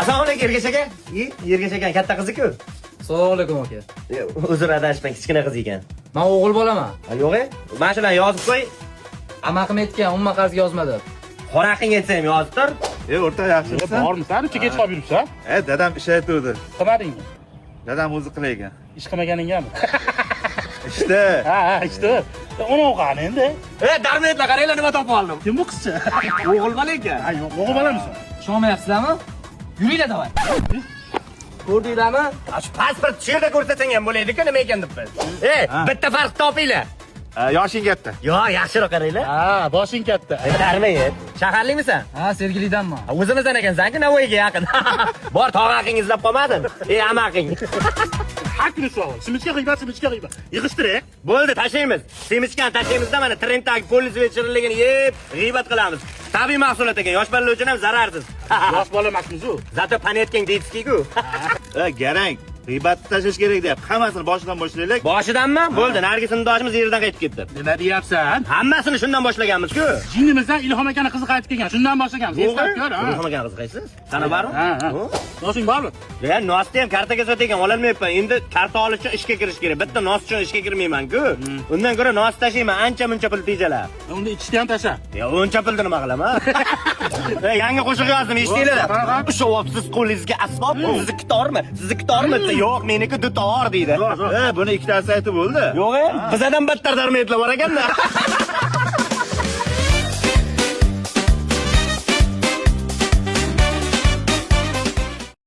Assalomu alaykum Ergash aka. Ergash aka katta qiz-ku. Assalomu alaykum aka. Uzr adashmang, kichkina qiz ekan. Men o'g'il bolaman. Yo'q-e? Mana shularni yozib qo'y. Amaqim aytgan, umuman qarz yozmadi. Qoraqing aytsa ham yozib tur. O'rta yaxshimisan? Bormisan? Uchiga chiqib yuribsan? Dadam ish aytuvdi. Qilmadingmi? Dadam o'zi qilar ekan. Ish qilmaganingami? Ishda. Ha, ishda. Uni o'qani endi. Darmetlar qaranglar nima topib oldim. Kim bu qizcha? O'g'il bola ekan. Ha, yo'q, o'g'il bolamisan? Ishonmayapsizlarmi? Yuringlar davay. Ko'rdinglarmi? Shu pasport shu yerda ko'rsatsang ham bo'laydi-ku, nima ekan deb. Bitta farq topinglar. Yoshing katta. Yo, yaxshiroq qaranglar. Ha, boshing katta. Tarmayet. Shaharlikmisan? Ha, Sergelidanman. O'zimizdan ekansan-ku, Navoiyga yaqin. Bor, tog'aqing izlab qolmadin. Amaqing. Hakni savol. Simichka g'iybat. Yig'ishtiring. Bo'ldi, tashlaymiz. Semichkani tashlaymiz-da, mana trendagi polis vechirilligini yeb, g'iybat qilamiz. Tabiiy mahsulot ekan, yosh bolalar uchun ham zararsiz. Yosh bola emasmiz-ku. Zato panetking deytskiku. Garang. G'iybatni tashlash kerak deyapti. Hammasini boshidan boshlaylik. Boshidanmi? Bo'ldi, narigi sinfdoshimiz yerdan qaytib ketdi. Nima deyapsan? Hammasini shundan boshlaganmiz-ku. Jinimizdan Ilhom akani qizi qaytib kelgan. Shundan boshlaganmiz. Eslab ko'r, ha. Ilhom aka qiziqaysiz? Sana bormi? Ha. Yoshing bormi? Ya, nosni ham kartaga sotagan ololmayapman. Endi karta olish uchun ishga kirish kerak. Bitta nos uchun ishga kirmayman-ku. Undan ko'ra nos tashlayman, ancha-muncha pul tejalar. Unda ichishni ham tasha. Ya, uncha pulni nima qilaman? Yangi qo'shiq yozdim, eshitdinglar? Ushovsiz qo'lingizga asbob, sizniki tormi? Sizniki tormi? Yo'q, meniki dutor deydi. Buni ikkitasi aytib bo'ldi. Yo'q, bizadan battar darmetlar bor ekanda.